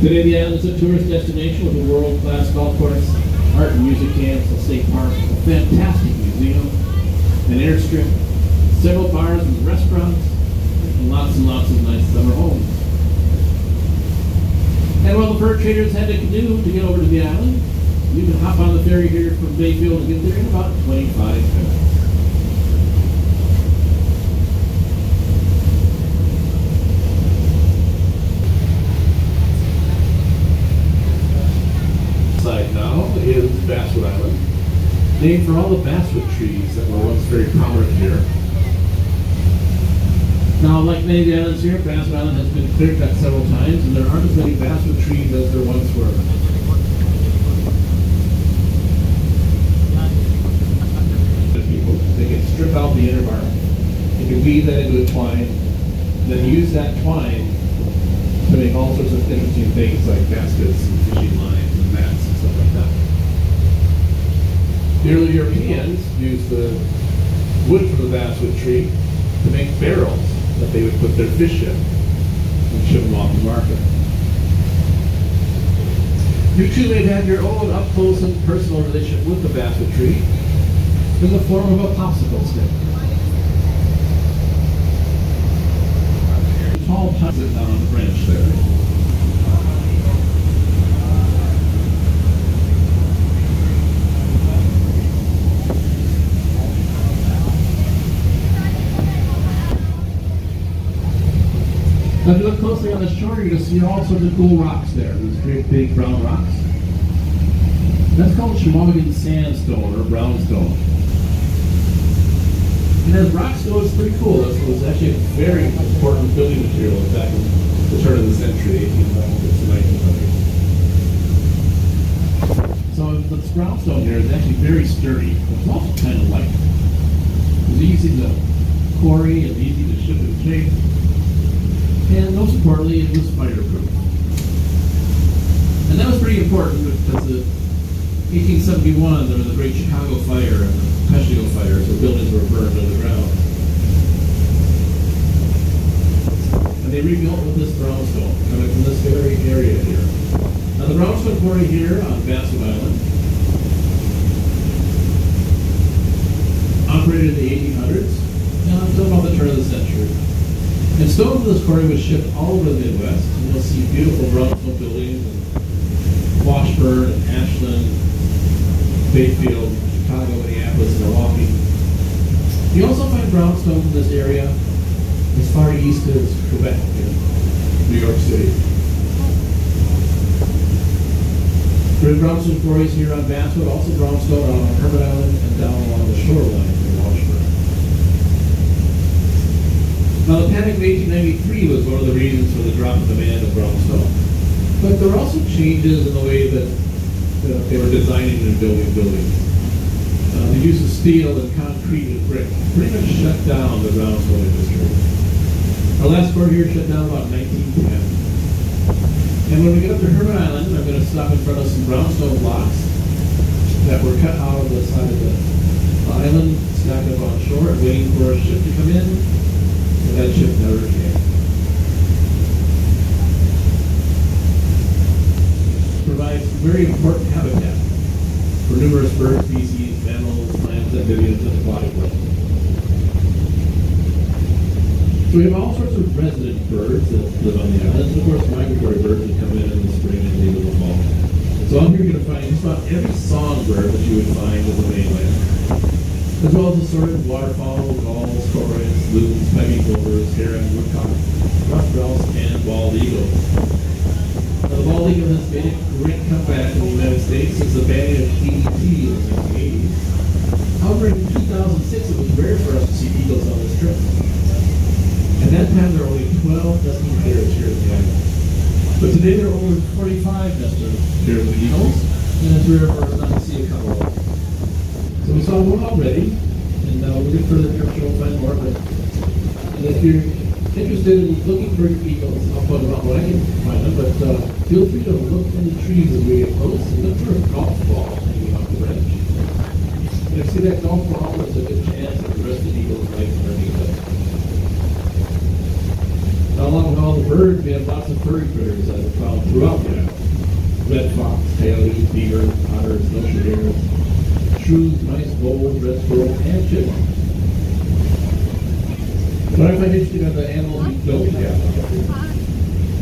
Today the island is a tourist destination with a world-class golf course, art and music camps, a state park, a fantastic museum, an airstrip, several bars and restaurants, and lots of nice summer homes. And while the fur traders had to canoe to get over to the island, you can hop on the ferry here from Bayfield and get there in about 25 minutes. Side now is Basswood Island, named for all the basswood trees that were once very prominent here. Now, like many of the islands here, Basswood Island has been clear cut several times, and there aren't as many basswood trees as there once were. They can strip out the inner bark. They can weave that into a twine, and then use that twine to make all sorts of interesting things like baskets and fishing lines and mats and stuff like that. The early Europeans used the wood from the basswood tree to make barrels that they would put their fish in and ship them off to market. You too may have your own up-close and personal relationship with the basswood tree in the form of a popsicle stick. Tall pines it down on the branch there. Now, if you look closely on the shore, you're going to see all sorts of cool rocks there. Those great big brown rocks. That's called Chequamegon sandstone or brownstone. And as rock stone is pretty cool. It was actually a very important building material back in the turn of the century, 1800s to 1900s. So this brownstone here is actually very sturdy, but it's also kind of light. It's easy to quarry and easy to ship and take. And most importantly, it was fireproof. And that was pretty important because in 1871 there was a great Chicago fire and the Peshtigo fire, so buildings were burned underground. And they rebuilt with this brownstone coming from this very area here. Now the brownstone quarry here on Basswood Island operated in the 1800s until about the turn of the century. And stone from this quarry was shipped all over the Midwest. And you'll see beautiful brownstone buildings in Washburn and Ashland, Bayfield, Chicago, Minneapolis, Milwaukee. You also find brownstone from this area as far east as Quebec in New York City. There are brownstone quarries here on Basswood, also brownstone on Hermit Island and down along the shoreline in Washburn. Now, the panic of 1893 was one of the reasons for the drop in demand of brownstone. But there were also changes in the way that they were designing and building buildings. The use of steel and concrete and brick pretty much shut down the brownstone industry. Our last quarry here shut down about 1910. And when we get up to Hermit Island, I'm going to stop in front of some brownstone blocks that were cut out of the side of the island, stacked up on shore, waiting for a ship to come in. That ship never came. Provides very important habitat for numerous bird species, mammals, plants, amphibians, and aquatic life. So we have all sorts of resident birds that live on the islands, and of course migratory birds that come in the spring and leave in the fall. So I'm here going to find just about every songbird that you would find in the mainland, as well as assorted waterfowl, gulls, cormorants, loons, piping plovers, heron, woodcock, ruffed grouse, and bald eagle. Now, the bald eagle has made a great comeback in the United States since the banning of DDT in the 1980s. However, in 2006 it was rare for us to see eagles on this trip. At that time there were only 12 nesting pairs here at the island. But today there are over 45 nesting pairs of eagles, and it's rare for us not to see a couple of them. So we saw one already, and we'll get further trips, you'll find more. But if you're interested in looking for eagles, I'll put them out when I can find them. But feel free to look in the trees as we get close and look for a golf ball hanging off the branch. And if you see that golf ball, there's a good chance that the rest of the eagles might be underneath it. Now, along with all the birds, we have lots of furry critters that are found throughout the island. red fox, coyote, beaver, otter, snowshoe hares, shrews, mice, voles, red squirrel, and chipmunks. But I find interesting are the animals we don't have out here,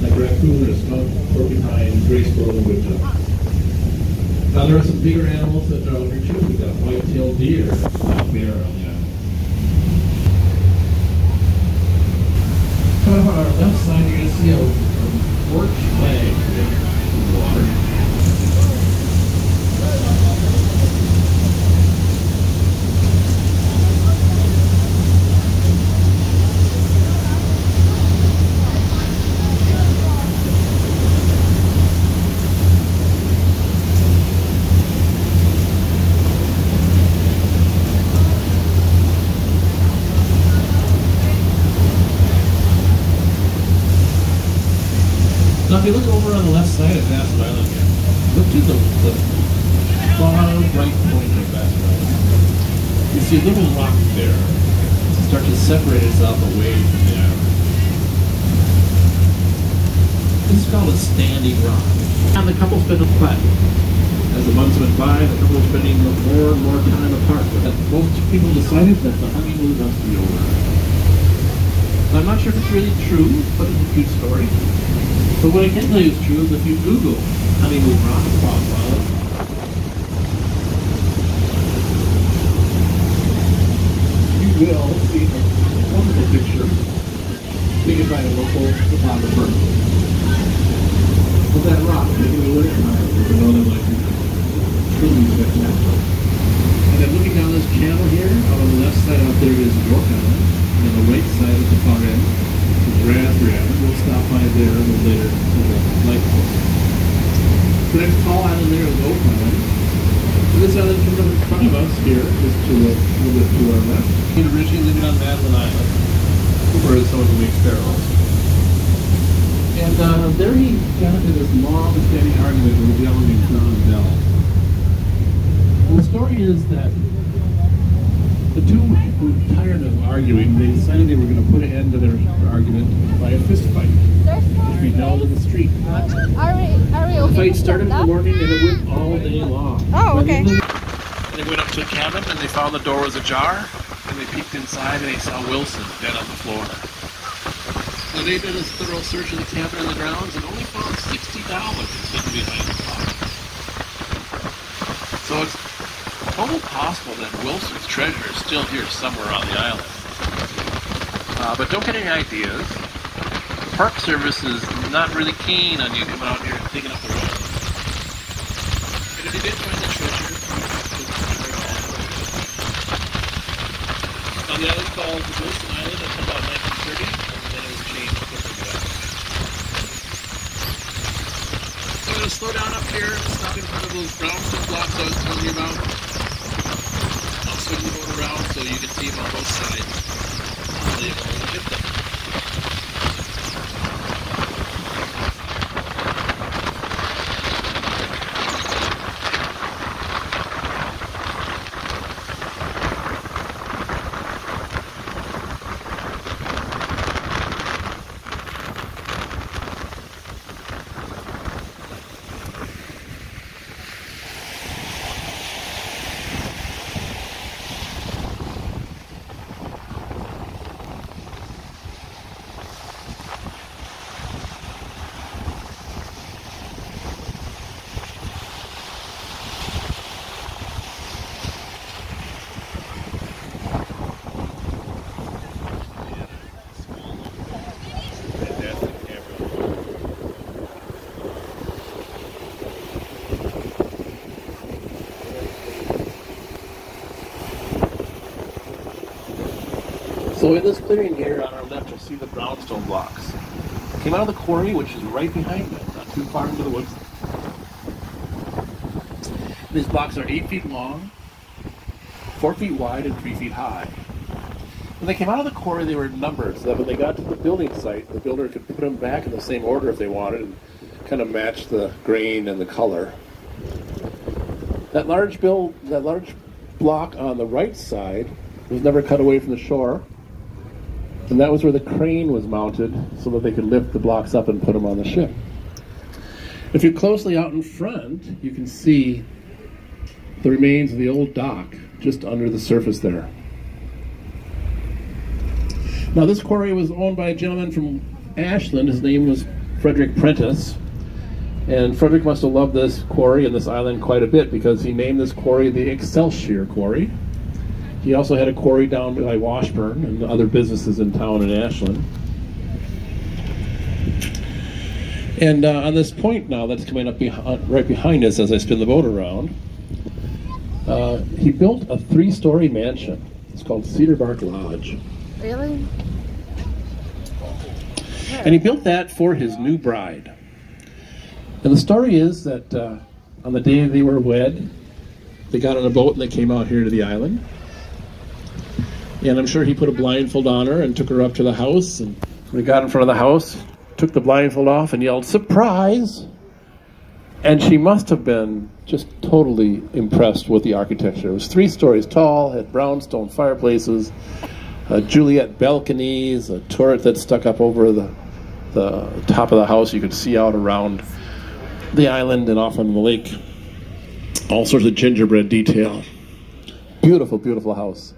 like raccoon or skunk, porcupine, gray squirrel, and woodchuck. Now there are some bigger animals that are out here too. We've got white-tailed deer, black bear on the island. Coming up on our left side, you're going to see a porch flag in the water. Now, if you look over on the left side of Bassett Island here, look to the far right point of Bassett Island. You see a little rock there start to separate itself away from the island. This is called a standing rock. And the couple spent a flat. As the months went by, the couple were spending more and more time apart. But most people decided that the honeymoon must be over. I'm not sure if it's really true, but it's a cute story. But what I can tell you is true is if you Google honeymoon rock profile, you will see a wonderful picture taken by a local photographer of that rock taken away from the Northern Lights. Truly spectacular. And then looking down this channel here, on the left side out there is York Island, and on the right side at the far end is Raspberry Island. We'll stop by there a little later to the lighthouse. The next tall island there is Oak Island. And this island comes up in front of us here, just to a little bit to our left. He originally lived on Madeline Island, where some of the big sparrows. And there he got into this long-standing argument with a gentleman named John Bell. Well, the story is that the two were tired of arguing. They decided they were going to put an end to their argument by a fist fight, which we held in the street. The fight started in the morning and it went all day long. Oh, okay. And they went up to a cabin and they found the door was ajar, and they peeked inside and they saw Wilson dead on the floor. So they did a thorough search of the cabin and the grounds and only found $60 hidden behind the clock. So it's totally possible that Wilson's treasure is still here somewhere on the island. But don't get any ideas. The Park Service is not really keen on you coming out here and digging up the road. And if you did find the treasure, now the island called Wilson Island until about 1930, and then it was changed to So I'm going to slow down up here and stop in front of those brownstone blocks I was telling you about. I'll swing the boat around so you can see them on both sides. I'll leave a little bit there. So in this clearing here on our left, you'll see the brownstone blocks. Came out of the quarry, which is right behind it, not too far into the woods. These blocks are 8 feet long, 4 feet wide, and 3 feet high. When they came out of the quarry, they were numbered, so that when they got to the building site, the builder could put them back in the same order if they wanted, and kind of match the grain and the color. That large block on the right side was never cut away from the shore. And that was where the crane was mounted so that they could lift the blocks up and put them on the ship. If you're closely out in front, you can see the remains of the old dock just under the surface there. Now this quarry was owned by a gentleman from Ashland. His name was Frederick Prentice. And Frederick must have loved this quarry and this island quite a bit because he named this quarry the Excelsior Quarry. He also had a quarry down by Washburn and other businesses in town in Ashland. And on this point now that's coming up right behind us as I spin the boat around, he built a 3-story mansion. It's called Cedar Bark Lodge. Really? And he built that for his new bride. And the story is that on the day they were wed, they got on a boat and they came out here to the island. And I'm sure he put a blindfold on her and took her up to the house. And when he got in front of the house, took the blindfold off and yelled, "Surprise!" And she must have been just totally impressed with the architecture. It was 3 stories tall, had brownstone fireplaces, Juliet balconies, a turret that stuck up over the top of the house. You could see out around the island and off on the lake. All sorts of gingerbread detail. Beautiful, beautiful house.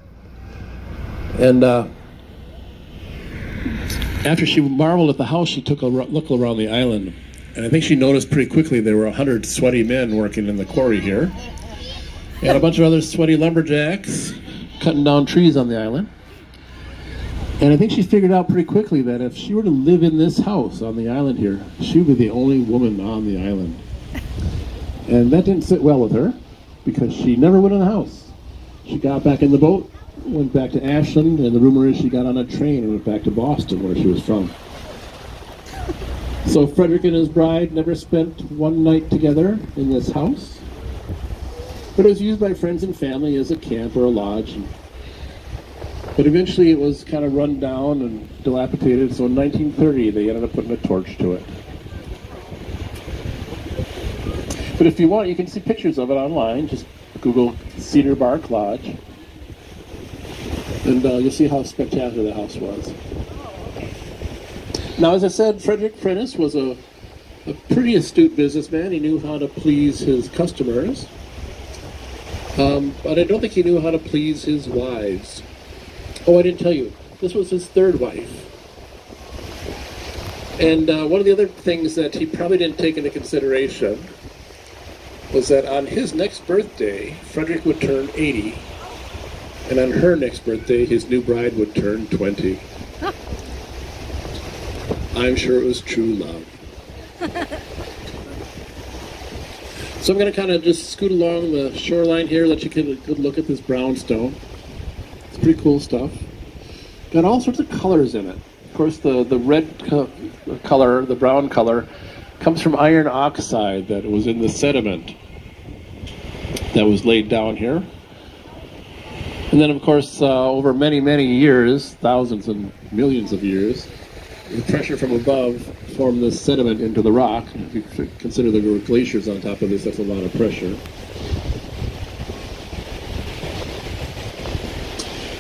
And after she marveled at the house, she took a look around the island. And I think she noticed pretty quickly there were 100 sweaty men working in the quarry here. And a bunch of other sweaty lumberjacks cutting down trees on the island. And I think she figured out pretty quickly that if she were to live in this house on the island here, she would be the only woman on the island. And that didn't sit well with her, because she never went in the house. She got back in the boat, went back to Ashland, and the rumor is she got on a train and went back to Boston, where she was from. So Frederick and his bride never spent one night together in this house, but it was used by friends and family as a camp or a lodge. But eventually it was kind of run down and dilapidated, so in 1930 they ended up putting a torch to it. But if you want, you can see pictures of it online. Just Google Cedar Bark Lodge, and you'll see how spectacular the house was. Now, as I said, Frederick Prentice was a pretty astute businessman. He knew how to please his customers, but I don't think he knew how to please his wives. Oh, I didn't tell you. This was his 3rd wife. And one of the other things that he probably didn't take into consideration was that on his next birthday, Frederick would turn 80. And on her next birthday, his new bride would turn 20. I'm sure it was true love. So I'm going to kind of just scoot along the shoreline here, let you get a good look at this brownstone. It's pretty cool stuff. Got all sorts of colors in it. Of course, the red color, the brown color, comes from iron oxide that was in the sediment that was laid down here. And then, of course, over many, many years, thousands and millions of years, the pressure from above formed this sediment into the rock. If you consider there were glaciers on top of this, that's a lot of pressure.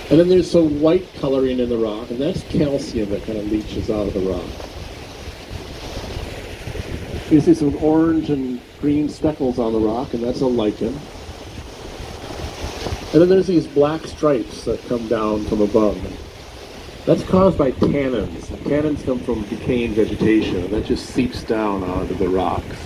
And then there's some white coloring in the rock, and that's calcium that kind of leaches out of the rock. You see some orange and green speckles on the rock, and that's a lichen. And then there's these black stripes that come down from above. That's caused by tannins. Tannins come from decaying vegetation, and that just seeps down onto the rocks.